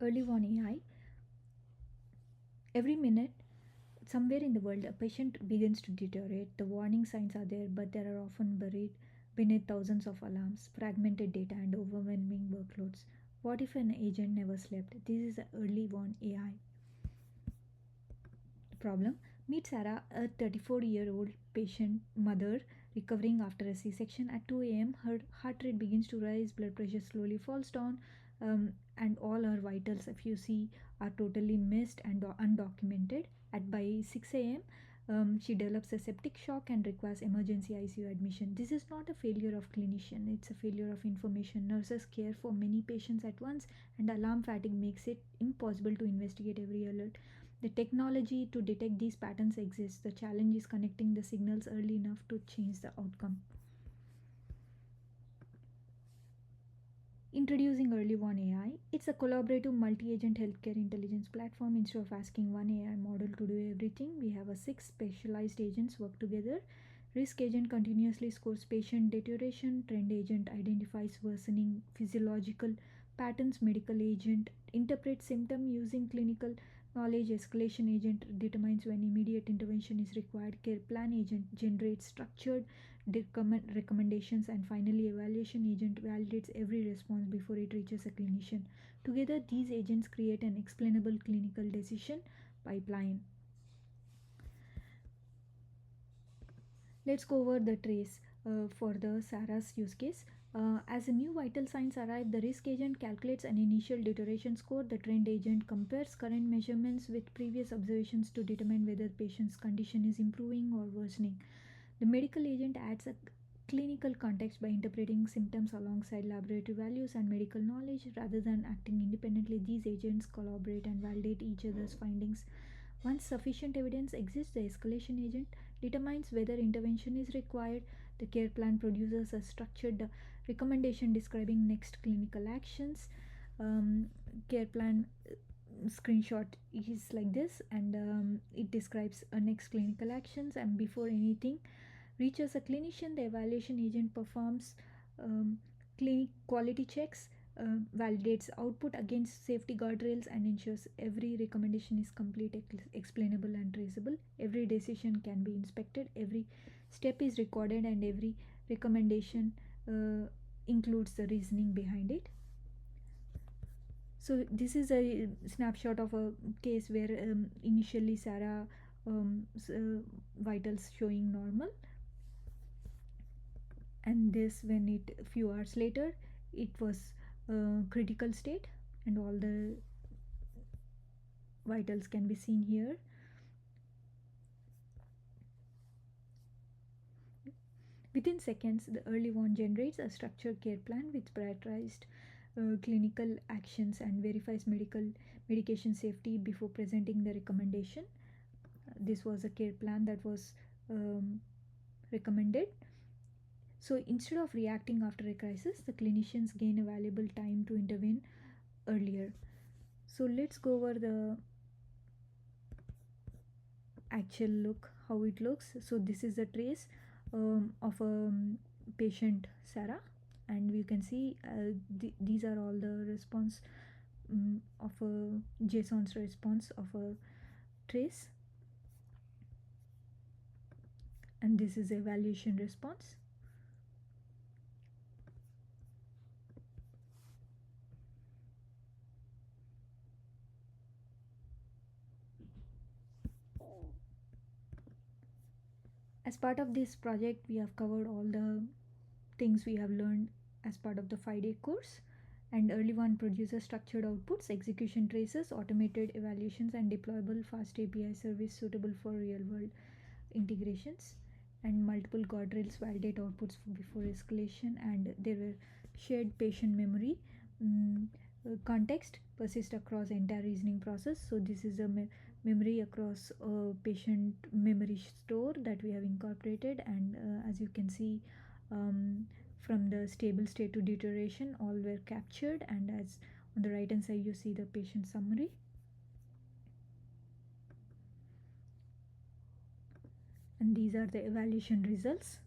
EarlyWarn AI. Every minute, somewhere in the world, a patient begins to deteriorate. The warning signs are there, but they are often buried beneath thousands of alarms, fragmented data, and overwhelming workloads. What if an agent never slept? This is an EarlyWarn AI problem. Meet Sarah, a 34-year-old patient mother recovering after a C-section. At 2 a.m., her heart rate begins to rise, blood pressure slowly falls down, and all her vitals, if you see, are totally missed and undocumented. At by 6 a.m., she develops a septic shock and requires emergency ICU admission. This is not a failure of clinician; it's a failure of information. Nurses care for many patients at once, and alarm fatigue makes it impossible to investigate every alert. The technology to detect these patterns exists. The challenge is connecting the signals early enough to change the outcome. Introducing EarlyWarn AI. It's a collaborative multi-agent healthcare intelligence platform. Instead of asking one AI model to do everything, we have a 6 specialized agents work together. Risk agent continuously scores patient deterioration. Trend agent identifies worsening physiological patterns. Medical agent interprets symptom using clinical knowledge. Escalation agent determines when immediate intervention is required. Care plan agent generates structured recommendations, and finally evaluation agent validates every response before it reaches a clinician. Together these agents create an explainable clinical decision pipeline. Let's go over the trace for the Sarah's use case. As a new vital signs arrive, the risk agent calculates an initial deterioration score. The trend agent compares current measurements with previous observations to determine whether the patient's condition is improving or worsening. The medical agent adds a clinical context by interpreting symptoms alongside laboratory values and medical knowledge. Rather than acting independently, these agents collaborate and validate each other's findings. Once sufficient evidence exists, the escalation agent determines whether intervention is required. The care plan produces a structured recommendation describing next clinical actions. Care plan screenshot is like this, and it describes next clinical actions. And before anything reaches a clinician, the evaluation agent performs clinic quality checks, validates output against safety guardrails, and ensures every recommendation is complete, explainable, and traceable. Every decision can be inspected, every step is recorded, and every recommendation includes the reasoning behind it. So this is a snapshot of a case where initially Sarah vitals showing normal, and this when it few hours later it was critical state, and all the vitals can be seen here. Within seconds, the EarlyWarn generates a structured care plan with prioritized clinical actions and verifies medication safety before presenting the recommendation. This was a care plan that was recommended. So instead of reacting after a crisis, the clinicians gain a valuable time to intervene earlier. So let's go over the actual look, how it looks. So this is a trace of a patient Sarah, and we can see these are all the response of a JSON's response of a trace, and this is evaluation response. As part of this project, we have covered all the things we have learned as part of the 5-day course. And EarlyWarn produces structured outputs, execution traces, automated evaluations, and deployable fast API service suitable for real world integrations. And multiple guardrails validate outputs before escalation, and there were shared patient memory. Context persist across entire reasoning process. So this is a memory across a patient memory store that we have incorporated, and as you can see, from the stable state to deterioration all were captured, and as on the right hand side you see the patient summary, and these are the evaluation results,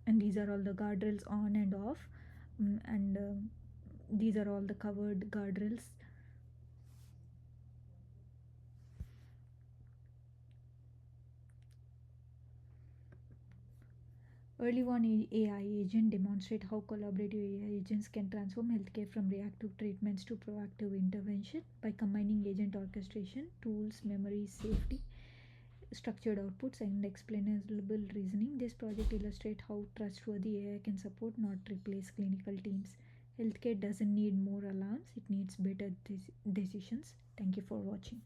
and these are all the guardrails on and off. And these are all the covered guardrails. EarlyWarn AI agent demonstrate how collaborative AI agents can transform healthcare from reactive treatments to proactive intervention by combining agent orchestration, tools, memory, safety, structured outputs, and explainable reasoning. This project illustrates how trustworthy AI can support, not replace, clinical teams. Healthcare doesn't need more alarms; it needs better decisions. Thank you for watching.